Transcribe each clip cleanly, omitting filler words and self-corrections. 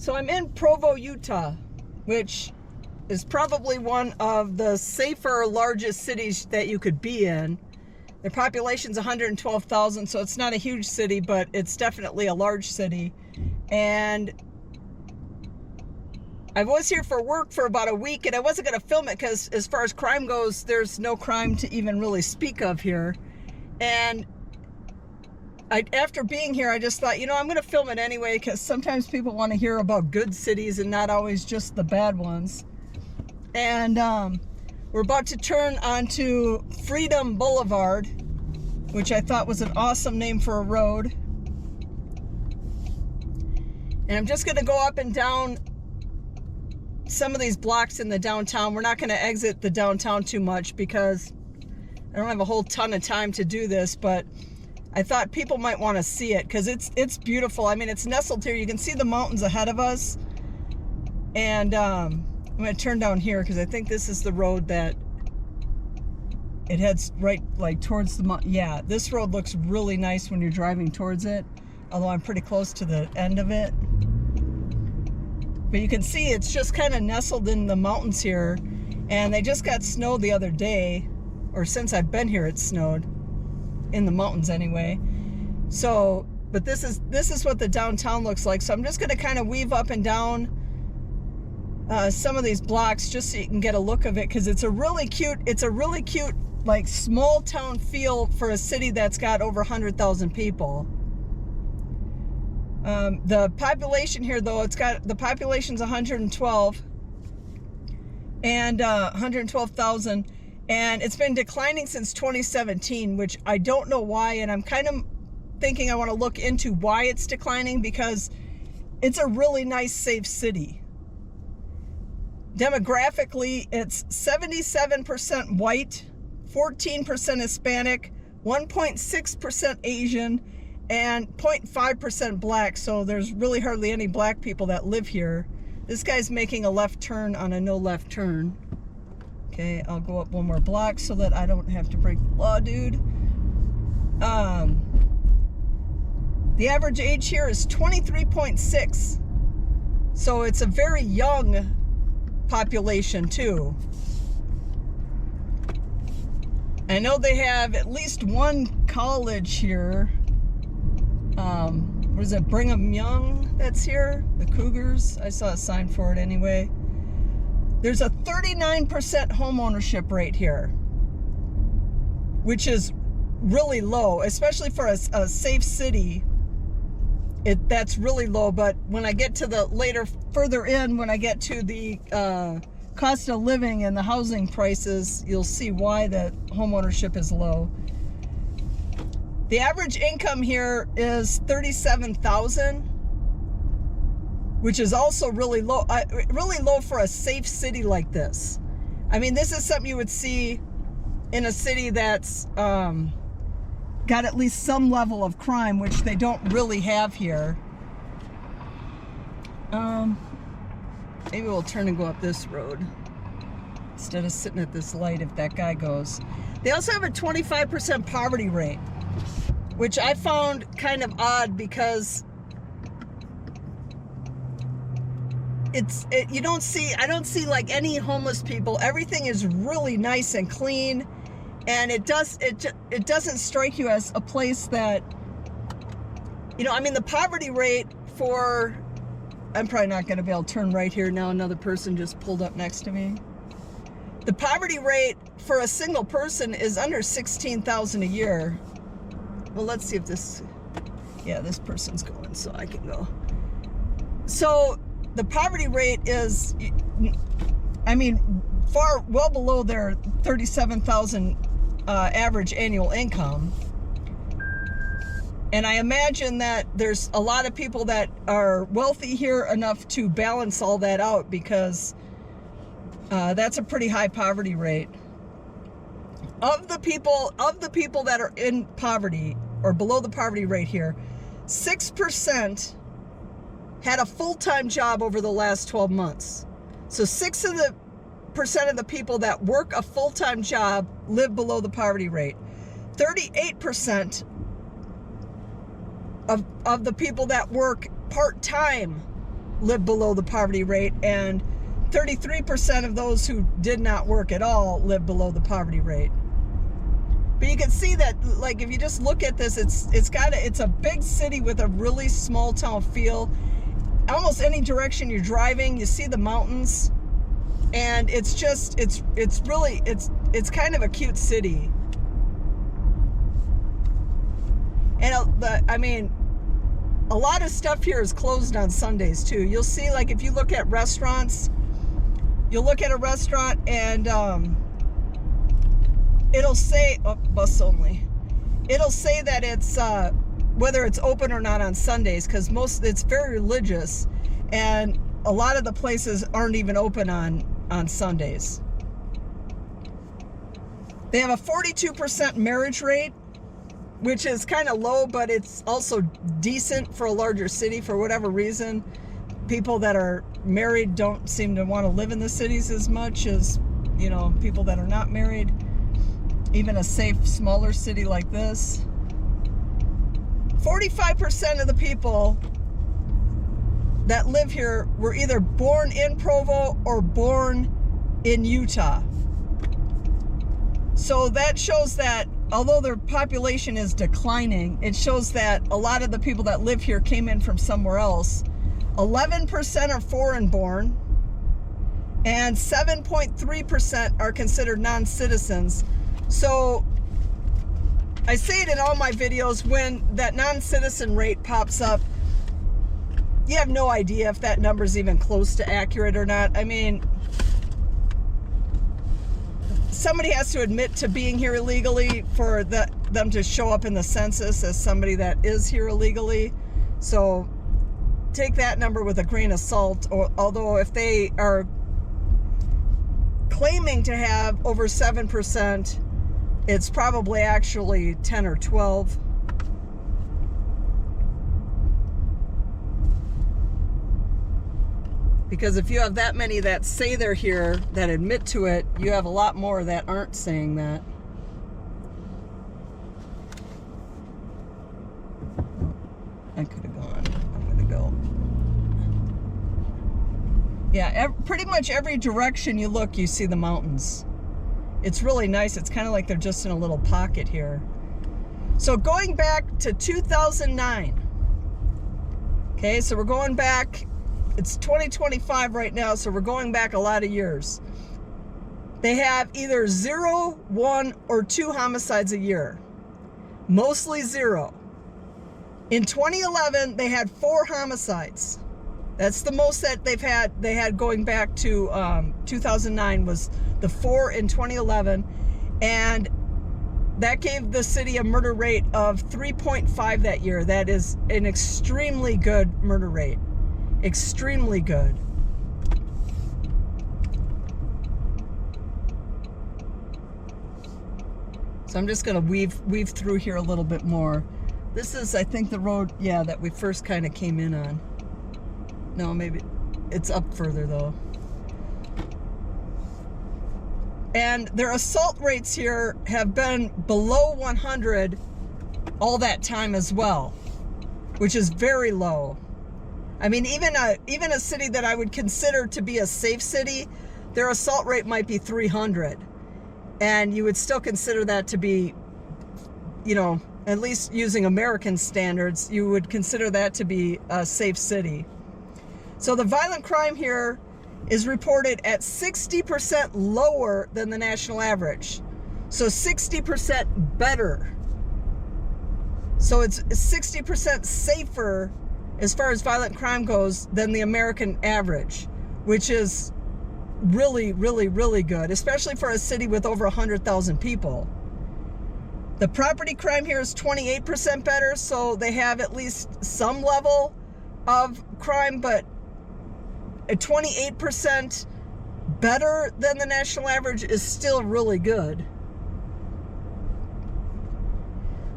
So I'm in Provo, Utah, which is probably one of the safer, largest cities that you could be in. Their population's 112,000, so it's not a huge city, but it's definitely a large city. And I was here for work for about a week, and I wasn't going to film it because as far as crime goes, there's no crime to even really speak of here. And after being here, I just thought, you know, I'm going to film it anyway because sometimes people want to hear about good cities and not always just the bad ones. And we're about to turn onto Freedom Boulevard, which I thought was an awesome name for a road. And I'm just going to go up and down some of these blocks in the downtown. We're not going to exit the downtown too much because I don't have a whole ton of time to do this, but I thought people might want to see it because it's beautiful. I mean, it's nestled here. You can see the mountains ahead of us. And I'm going to turn down here because I think this is the road that it heads right like towards the mountain. Yeah, this road looks really nice when you're driving towards it, although I'm pretty close to the end of it. But you can see it's just kind of nestled in the mountains here. And they just got snow the other day, or since I've been here, it's snowed. In the mountains anyway. So, but this is what the downtown looks like. So I'm just going to kind of weave up and down some of these blocks just so you can get a look of it, because it's a really cute like small town feel for a city that's got over 100,000 people. The population here, though, the population's 112 and 112,000. And it's been declining since 2017, which I don't know why. And I'm kind of thinking I want to look into why it's declining, because it's a really nice, safe city. Demographically, it's 77% white, 14% Hispanic, 1.6% Asian, and 0.5% black. So there's really hardly any black people that live here. This guy's making a left turn on a no left turn. Okay, I'll go up one more block so that I don't have to break the law, dude. The average age here is 23.6. So it's a very young population, too. I know they have at least one college here. What is it, Brigham Young that's here? The Cougars? I saw a sign for it anyway. There's a 39% home ownership rate here, which is really low, especially for a safe city. That's really low. But when I get to the further in, when I get to the cost of living and the housing prices, you'll see why the home ownership is low. The average income here is $37,000. Which is also really low for a safe city like this. I mean, this is something you would see in a city that's got at least some level of crime, which they don't really have here. Maybe we'll turn and go up this road instead of sitting at this light if that guy goes. They also have a 25% poverty rate, which I found kind of odd because I don't see like any homeless people. Everything is really nice and clean, and it doesn't strike you as a place that, you know, I mean, the poverty rate for, I'm probably not going to be able to turn right here now. Another person just pulled up next to me. The poverty rate for a single person is under $16,000 a year. Well, let's see if this person's going, so I can go. So the poverty rate is, I mean, well below their $37,000 average annual income. And I imagine that there's a lot of people that are wealthy here enough to balance all that out, because that's a pretty high poverty rate. Of the people that are in poverty or below the poverty rate here, 6% had a full-time job over the last 12 months. So 6% of the people that work a full-time job live below the poverty rate. 38% of the people that work part-time live below the poverty rate, and 33% of those who did not work at all live below the poverty rate. But you can see that, like, if you just look at this, it's a big city with a really small town feel. Almost any direction you're driving, you see the mountains, and it's kind of a cute city. And I mean, a lot of stuff here is closed on Sundays too. You'll see, like, if you look at restaurants, you'll look at a restaurant and it'll say, oh, bus only. It'll say that it's whether it's open or not on Sundays, because it's very religious, and a lot of the places aren't even open on Sundays. They have a 42% marriage rate, which is kind of low, but it's also decent for a larger city. For whatever reason, people that are married don't seem to want to live in the cities as much as, you know, people that are not married. Even a safe, smaller city like this. 45% of the people that live here were either born in Provo or born in Utah. So that shows that although their population is declining, it shows that a lot of the people that live here came in from somewhere else. 11% are foreign born, and 7.3% are considered non-citizens. So I say it in all my videos, when that non-citizen rate pops up, you have no idea if that number is even close to accurate or not. I mean, somebody has to admit to being here illegally for them to show up in the census as somebody that is here illegally. So take that number with a grain of salt. Although if they are claiming to have over 7%, it's probably actually 10 or 12. Because if you have that many that say they're here, that admit to it, you have a lot more that aren't saying that. I could have gone. I'm going to go. Yeah, pretty much every direction you look, you see the mountains. It's really nice. It's kind of like they're just in a little pocket here. So going back to 2009. Okay, so we're going back. It's 2025 right now, so we're going back a lot of years. They have either 0, 1, or 2 homicides a year. Mostly 0. In 2011, they had 4 homicides. That's the most that they've had. They had going back to 2009 was the 4 in 2011, and that gave the city a murder rate of 3.5 that year. That is an extremely good murder rate. Extremely good. So I'm just going to weave through here a little bit more. This is, I think, the road, yeah, that we first kind of came in on. No, maybe it's up further though. And their assault rates here have been below 100 all that time as well, which is very low. I mean, even a city that I would consider to be a safe city, their assault rate might be 300. And you would still consider that to be, you know, at least using American standards, you would consider that to be a safe city. So the violent crime here is reported at 60% lower than the national average. So 60% better. So it's 60% safer as far as violent crime goes than the American average, which is really, really, really good, especially for a city with over 100,000 people. The property crime here is 28% better, so they have at least some level of crime, but at 28% better than the national average is still really good.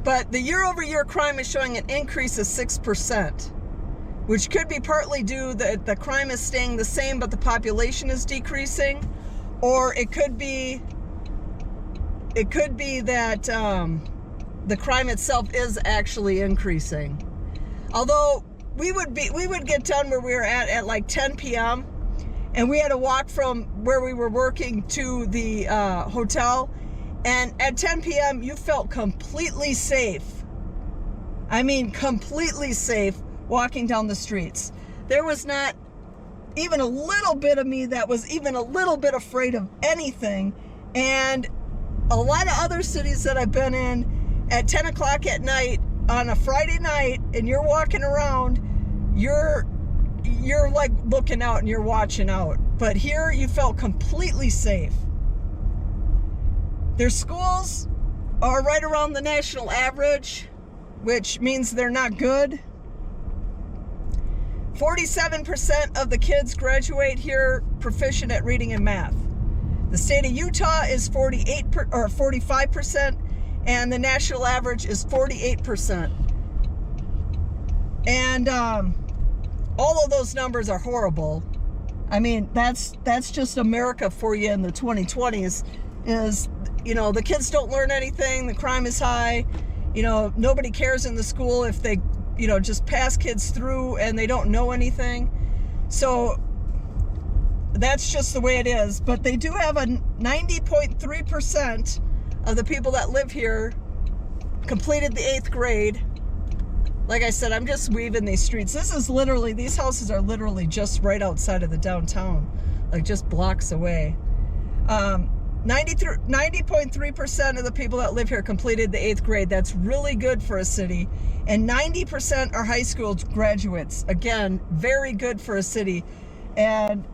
But the year-over-year crime is showing an increase of 6%, which could be partly due that the crime is staying the same but the population is decreasing, or it could be that the crime itself is actually increasing. Although we would get done where we were at like 10 p.m. and we had to walk from where we were working to the hotel. And at 10 p.m. you felt completely safe. I mean, completely safe walking down the streets. There was not even a little bit of me that was even a little bit afraid of anything. And a lot of other cities that I've been in, at 10 o'clock at night on a Friday night, and you're walking around, you're like looking out and you're watching out. But here you felt completely safe. Their schools are right around the national average, which means they're not good. 47% of the kids graduate here proficient at reading and math. The state of Utah is 45%, and the national average is 48%. And all of those numbers are horrible. I mean, that's just America for you in the 2020s. Is, you know, the kids don't learn anything, the crime is high, you know, nobody cares in the school if they, you know, just pass kids through and they don't know anything. So that's just the way it is. But they do have a 90.3% of the people that live here completed the 8th grade. Like I said, I'm just weaving these streets. This is literally, these houses are literally just right outside of the downtown, like just blocks away. 90.3% of the people that live here completed the 8th grade. That's really good for a city. And 90% are high school graduates. Again, very good for a city. And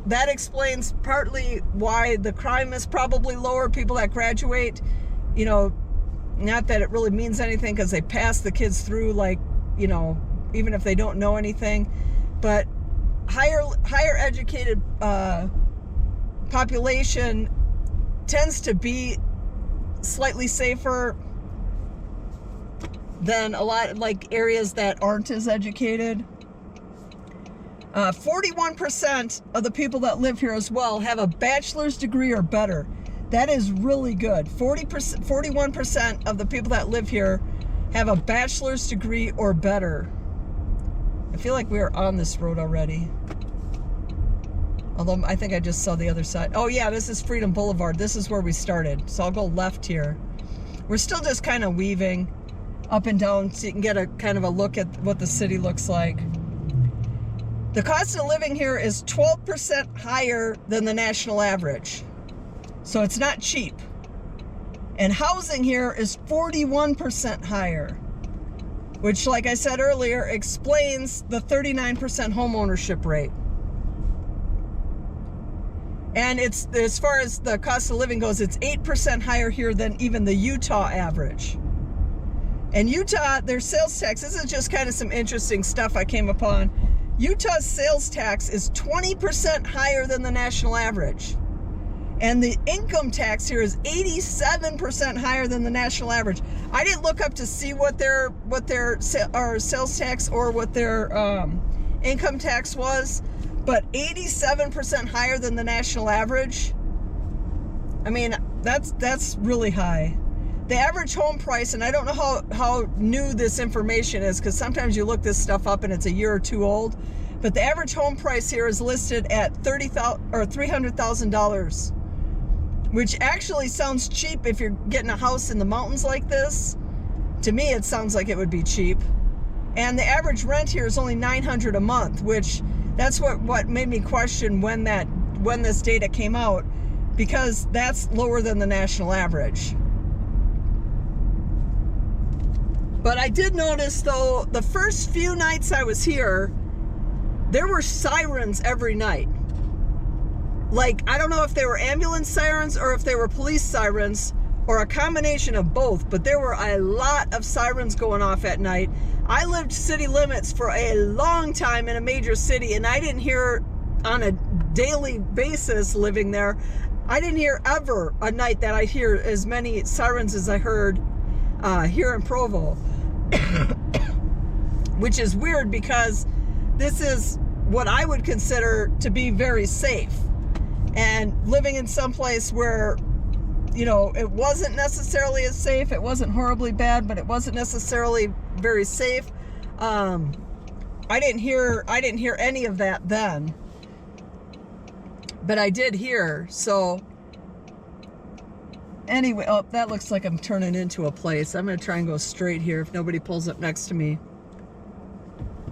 that explains partly why the crime is probably lower. People that graduate, you know, not that it really means anything because they pass the kids through, like, you know, even if they don't know anything. But higher educated population tends to be slightly safer than a lot, like, areas that aren't as educated. 41% of the people that live here as well have a bachelor's degree or better. That is really good. 41% of the people that live here have a bachelor's degree or better. I feel like we are on this road already. Although I think I just saw the other side. Oh yeah, this is Freedom Boulevard. This is where we started. So I'll go left here. We're still just kind of weaving up and down so you can get a kind of a look at what the city looks like. The cost of living here is 12% higher than the national average. So it's not cheap. And housing here is 41% higher, which, like I said earlier, explains the 39% home ownership rate. And it's, as far as the cost of living goes, it's 8% higher here than even the Utah average. And Utah, their sales tax, this is just kind of some interesting stuff I came upon. Utah's sales tax is 20% higher than the national average. And the income tax here is 87% higher than the national average. I didn't look up to see what their sales tax or what their income tax was, but 87% higher than the national average. I mean, that's really high. The average home price, and I don't know how new this information is, because sometimes you look this stuff up and it's a year or two old, but the average home price here is listed at $300,000, which actually sounds cheap if you're getting a house in the mountains like this. To me, it sounds like it would be cheap. And the average rent here is only $900 a month, which that's what made me question when this data came out, because that's lower than the national average. But I did notice, though, the first few nights I was here, there were sirens every night. Like, I don't know if they were ambulance sirens or if they were police sirens or a combination of both, but there were a lot of sirens going off at night. I lived city limits for a long time in a major city, and I didn't hear, on a daily basis living there, I didn't hear ever a night that I hear as many sirens as I heard here in Provo. Which is weird, because this is what I would consider to be very safe. And living in some place where, you know, it wasn't necessarily as safe, it wasn't horribly bad, but it wasn't necessarily very safe. I I didn't hear any of that then, but I did hear. So anyway, oh, that looks like I'm turning into a place. I'm gonna try and go straight here if nobody pulls up next to me.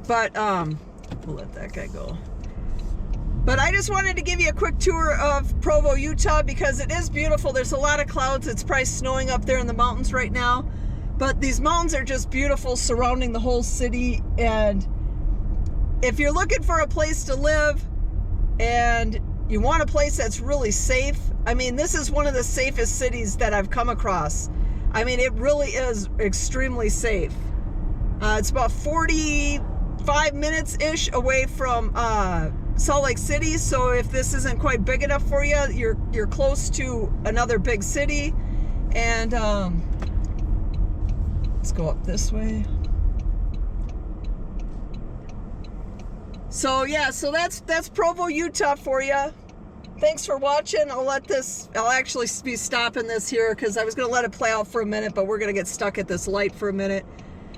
But we'll let that guy go. But I just wanted to give you a quick tour of Provo, Utah, because it is beautiful. There's a lot of clouds. It's probably snowing up there in the mountains right now, but these mountains are just beautiful, surrounding the whole city. And if you're looking for a place to live and you want a place that's really safe, I mean, this is one of the safest cities that I've come across. I mean, it really is extremely safe. It's about 45 minutes-ish away from Salt Lake City, so if this isn't quite big enough for you, you're close to another big city. And let's go up this way. So yeah, so that's Provo, Utah for you. Thanks for watching. I'll actually be stopping this here because I was going to let it play out for a minute, but we're going to get stuck at this light for a minute.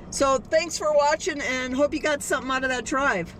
So thanks for watching, and hope you got something out of that drive.